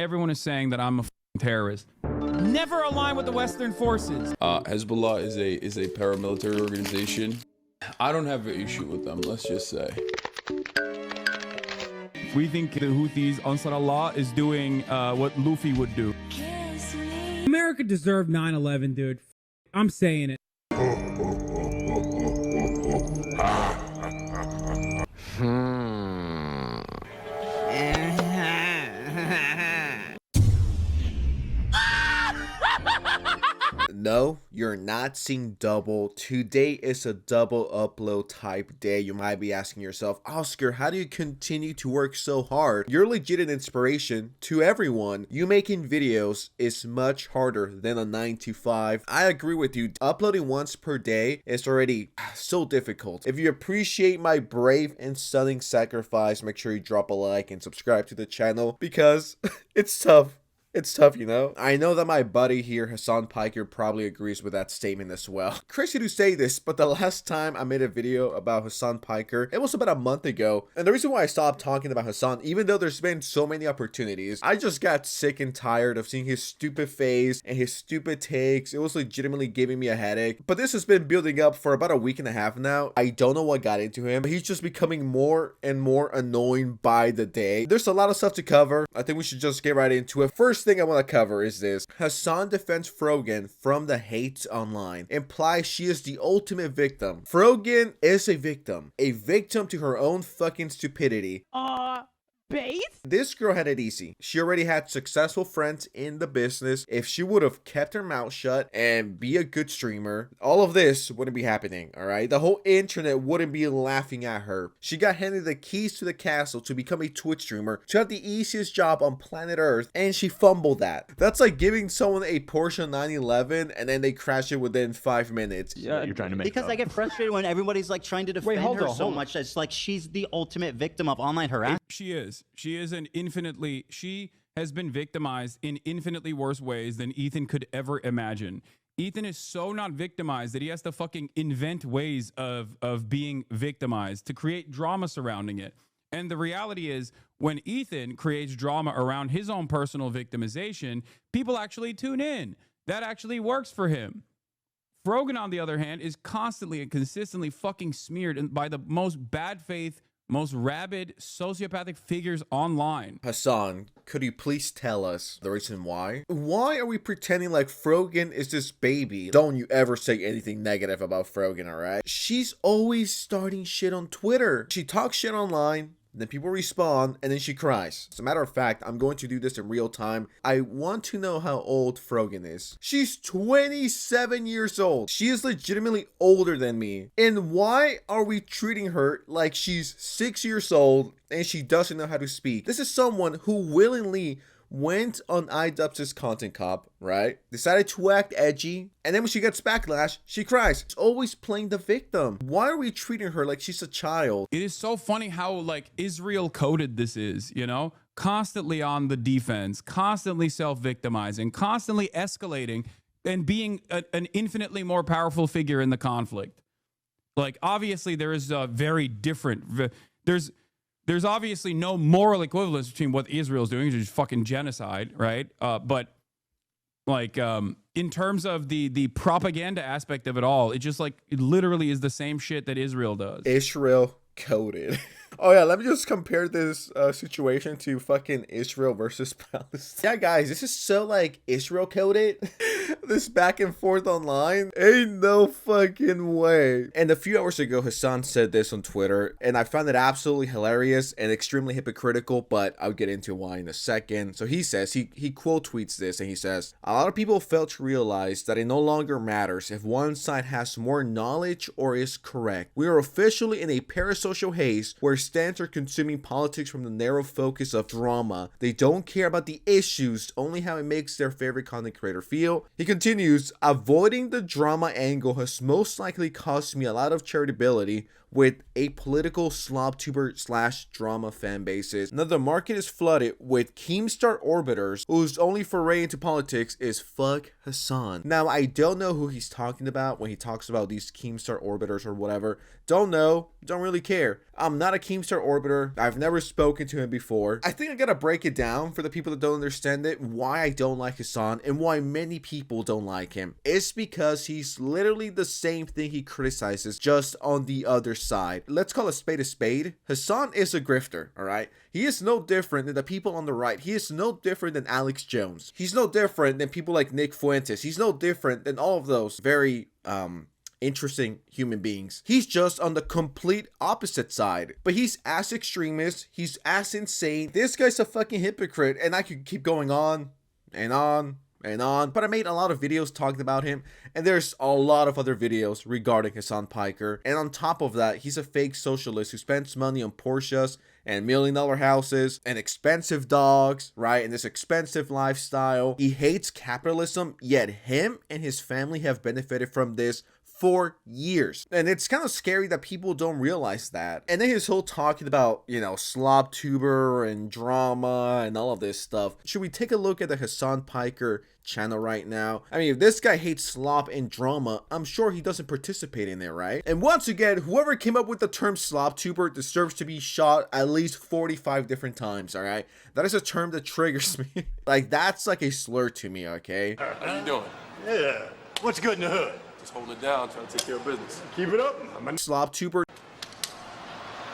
everyone is saying that I'm a terrorist. Never align with the Western forces. Hezbollah is a paramilitary organization. I don't have an issue with them, let's just say. We think the Houthis, Ansar Allah, is doing what Luffy would do. America deserved 9/11, dude. I'm saying it. No, you're not seeing double. Today is a double upload type day. You might be asking yourself, Oscar, how do you continue to work so hard? You're legit an inspiration to everyone. You making videos is much harder than a 9 to 5. I agree with you. Uploading once per day is already so difficult. If you appreciate my brave and stunning sacrifice, make sure you drop a like and subscribe to the channel because it's tough. It's tough, you know? I know that my buddy here, Hassan Piker, probably agrees with that statement as well. Crazy to say this, but the last time I made a video about Hassan Piker, it was about a month ago. And the reason why I stopped talking about Hassan, even though there's been so many opportunities, I just got sick and tired of seeing his stupid face and his stupid takes. It was legitimately giving me a headache. But this has been building up for about a week and a half now. I don't know what got into him, but he's just becoming more and more annoying by the day. There's a lot of stuff to cover. I think we should just get right into it. First thing I want to cover is this. Hassan defends Froggen from the hate online. Implies she is the ultimate victim. Froggen is a victim to her own fucking stupidity. Base? This girl had it easy. She already had successful friends in the business. If she would have kept her mouth shut and be a good streamer, all of this wouldn't be happening, all right? The whole internet wouldn't be laughing at her. She got handed the keys to the castle to become a Twitch streamer, to have the easiest job on planet Earth, and she fumbled that. That's like giving someone a Porsche 911 and then they crash it within 5 minutes. Yeah, you're trying to make because I get frustrated when everybody's like trying to defend her so much. It's like she's the ultimate victim of online harassment. She is an infinitely, she has been victimized in infinitely worse ways than Ethan could ever imagine. Ethan is so not victimized that he has to fucking invent ways of being victimized to create drama surrounding it. And the reality is, when Ethan creates drama around his own personal victimization, people actually tune in. That actually works for him. Froggen, on the other hand, is constantly and consistently fucking smeared by the most bad faith, most rabid sociopathic figures online. Hassan, could you please tell us the reason why? Why are we pretending like Froggen is this baby? Don't you ever say anything negative about Froggen, alright? She's always starting shit on Twitter. She talks shit online, then people respond, and then she cries. As a matter of fact, I'm going to do this in real time. I want to know how old Froggen is. She's 27 years old. She is legitimately older than me. And why are we treating her like she's 6 years old and she doesn't know how to speak? This is someone who willingly went on iDubbbz's content cop, right? Decided to act edgy, and then when she gets backlash, she cries. She's always playing the victim. Why are we treating her like she's a child? It is so funny how like Israel coded this is, you know? Constantly on the defense, constantly self-victimizing, constantly escalating, and being an infinitely more powerful figure in the conflict. Like, obviously there is a very different, there's obviously no moral equivalence between what Israel's doing, which is fucking genocide, right? But like in terms of the propaganda aspect of it all, it just like it literally is the same shit that Israel does. Israel coded. Oh yeah, let me just compare this situation to fucking Israel versus Palestine. Yeah, guys, this is so like Israel coded. This back and forth online. Ain't no fucking way. And a few hours ago, Hassan said this on Twitter, and I found it absolutely hilarious and extremely hypocritical, but I'll get into why in a second. So he says, he quote tweets this, and he says, a lot of people fail to realize that it no longer matters if one side has more knowledge or is correct. We are officially in a parasocial haze where stands are consuming politics from the narrow focus of drama. They don't care about the issues, only how it makes their favorite content creator feel. He continues, avoiding the drama angle has most likely cost me a lot of charitability with apolitical slob tuber slash drama fan bases. Now the market is flooded with Keemstar orbiters whose only foray into politics is fuck Hassan. Now I don't know who he's talking about when he talks about these Keemstar orbiters or whatever. Don't know, don't really care. I'm not a Keemstar orbiter. I've never spoken to him before. I think I gotta break it down for the people that don't understand it, why I don't like Hassan and why many people don't like him. It's because he's literally the same thing he criticizes, just on the other side. Let's call a spade a spade. Hassan is a grifter, alright? He is no different than the people on the right. He is no different than Alex Jones. He's no different than people like Nick Fuentes. He's no different than all of those very, interesting human beings. He's just on the complete opposite side, but he's as extremist, he's as insane. This guy's a fucking hypocrite, and I could keep going on and on and on, but I made a lot of videos talking about him, and there's a lot of other videos regarding Hassan Piker. And on top of that, he's a fake socialist who spends money on Porsches and $1 million houses and expensive dogs, right? And this expensive lifestyle. He hates capitalism, yet him and his family have benefited from this for years. And it's kind of scary that people don't realize that. And then his whole talking about, you know, slob tuber and drama and all of this stuff. Should we take a look at the Hassan Piker channel right now? I mean, if this guy hates slop and drama, I'm sure he doesn't participate in it, right? And once again, whoever came up with the term slob tuber deserves to be shot at least 45 different times, all right? That is a term that triggers me. Like, that's like a slur to me, okay? How you doing? Yeah. What's good in the hood? Just holding it down, trying to take care of business. Keep it up. Slob tuber.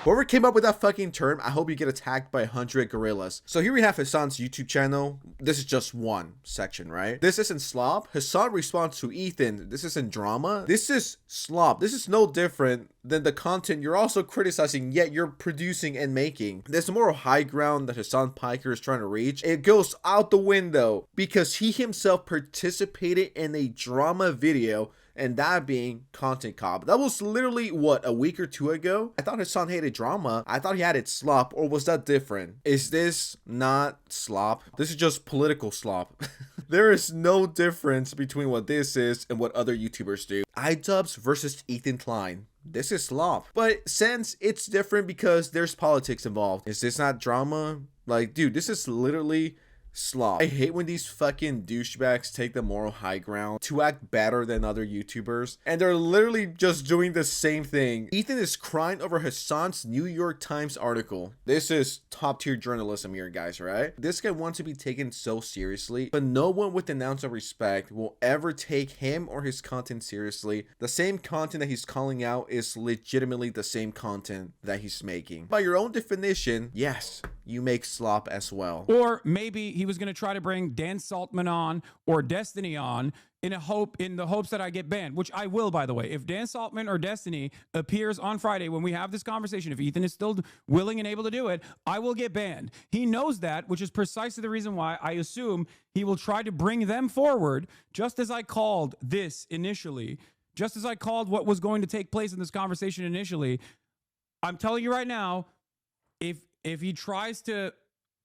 Whoever came up with that fucking term, I hope you get attacked by 100 gorillas. So here we have Hassan's YouTube channel. This is just one section, right? This isn't slop. Hassan responds to Ethan. This isn't drama. This is slop. This is no different than the content you're also criticizing, yet you're producing and making. There's moral high ground that Hassan Piker is trying to reach. It goes out the window because he himself participated in a drama video, and that being Content Cop. That was literally, what, a week or two ago? I thought Hassan hated drama. I thought he had it slop, or was that different? Is this not slop? This is just political slop. There is no difference between what this is and what other YouTubers do. iDubbbz versus Ethan Klein. This is slop. But since it's different because there's politics involved, is this not drama? Like, dude, this is literally slop. I hate when these fucking douchebags take the moral high ground to act better than other YouTubers, and they're literally just doing the same thing. Ethan is crying over Hassan's New York Times article. This is top tier journalism here, guys, right? This guy wants to be taken so seriously, but no one with an ounce of respect will ever take him or his content seriously. The same content that he's calling out is legitimately the same content that he's making. By your own definition, yes, you make slop as well. Or maybe he was going to try to bring Dan Saltman on or Destiny on in the hopes that I get banned, which I will, by the way. If Dan Saltman or Destiny appears on Friday when we have this conversation, if Ethan is still willing and able to do it, I will get banned. He knows that, which is precisely the reason why I assume he will try to bring them forward, just as I called this initially, just as I called what was going to take place in this conversation initially. I'm telling you right now, if he tries to,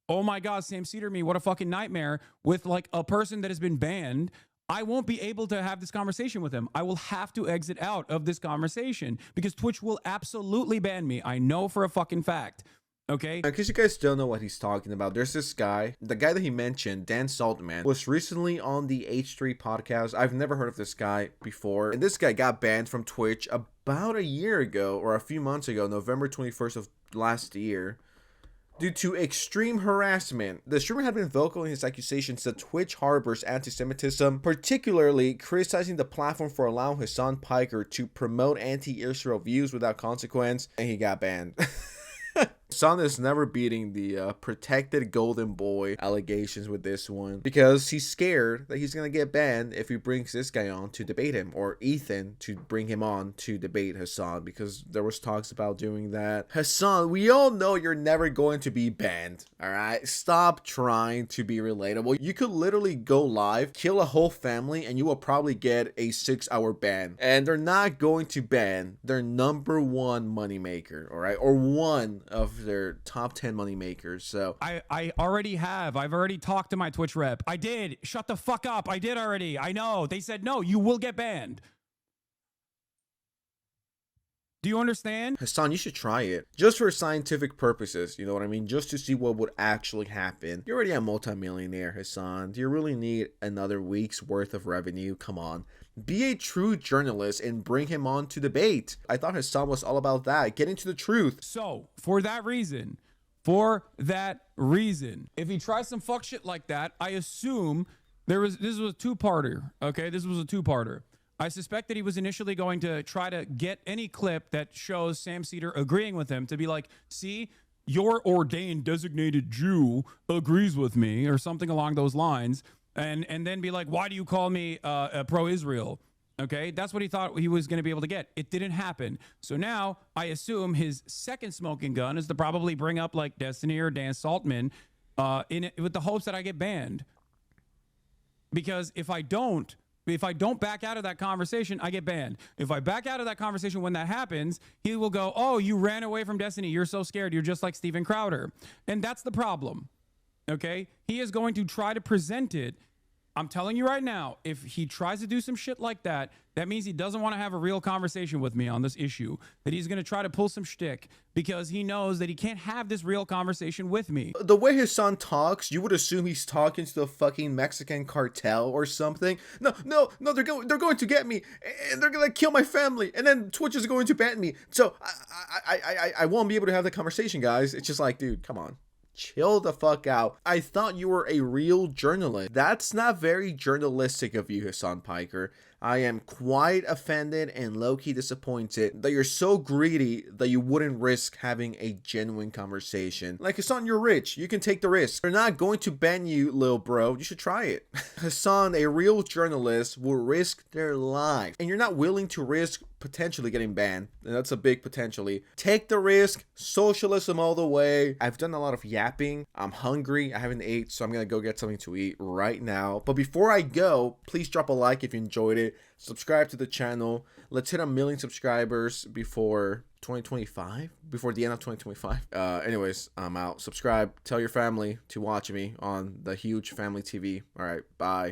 oh my God, Sam Cedar me, what a fucking nightmare, with like a person that has been banned, I won't be able to have this conversation with him. I will have to exit out of this conversation because Twitch will absolutely ban me. I know for a fucking fact. Okay? In case you guys don't know what he's talking about, there's this guy, the guy that he mentioned, Dan Saltman, was recently on the H3 podcast. I've never heard of this guy before. And this guy got banned from Twitch about a year ago, or a few months ago, November 21st of last year, due to extreme harassment. The streamer had been vocal in his accusations that Twitch harbors anti-Semitism, particularly criticizing the platform for allowing Hassan Piker to promote anti-Israel views without consequence, and he got banned. Hassan is never beating the protected golden boy allegations with this one because he's scared that he's gonna get banned if he brings this guy on to debate him, or Ethan to bring him on to debate Hassan, because there was talks about doing that. Hassan, we all know you're never going to be banned, all right? Stop trying to be relatable. You could literally go live, kill a whole family, and you will probably get a 6-hour ban. And they're not going to ban their number one moneymaker, all right? Or one of their top 10 money makers. So I already have. I've already talked to my Twitch rep. I did. Shut the fuck up. I did already. I know. They said, no, you will get banned. Do you understand? Hassan, you should try it. Just for scientific purposes, you know what I mean? Just to see what would actually happen. You're already a multimillionaire, Hassan. Do you really need another week's worth of revenue? Come on. Be a true journalist and bring him on to debate. I thought Hassan was all about that, getting to the truth. So, for that reason, if he tries some fuck shit like that, I assume this was a two-parter, okay? This was a two-parter. I suspect that he was initially going to try to get any clip that shows Sam Cedar agreeing with him to be like, see, your ordained designated Jew agrees with me, or something along those lines, and then be like, why do you call me pro-Israel? Okay, that's what he thought he was going to be able to get. It didn't happen. So now I assume his second smoking gun is to probably bring up like Destiny or Dan Saltman with the hopes that I get banned. Because if I don't back out of that conversation, I get banned. If I back out of that conversation when that happens, he will go, oh, you ran away from Destiny. You're so scared. You're just like Steven Crowder. And that's the problem. Okay? He is going to try to present it. I'm telling you right now, if he tries to do some shit like that, that means he doesn't want to have a real conversation with me on this issue. That he's going to try to pull some shtick because he knows that he can't have this real conversation with me. The way his son talks, you would assume he's talking to the fucking Mexican cartel or something. No, they're going to get me, and they're going to kill my family, and then Twitch is going to ban me. So I won't be able to have the conversation, guys. It's just like, dude, come on. Chill the fuck out. I thought you were a real journalist. That's not very journalistic of you, Hassan Piker. I am quite offended and low-key disappointed that you're so greedy that you wouldn't risk having a genuine conversation. Like, Hassan, you're rich. You can take the risk. They're not going to ban you, little bro. You should try it. Hassan, a real journalist, will risk their life. And you're not willing to risk potentially getting banned. And that's a big potentially. Take the risk. Socialism all the way. I've done a lot of yapping. I'm hungry. I haven't ate, so I'm going to go get something to eat right now. But before I go, please drop a like if you enjoyed it. Subscribe to the channel. Let's hit 1 million subscribers before 2025, before the end of 2025. Anyways, I'm out. Subscribe. Tell your family to watch me on the huge family TV. All right, bye.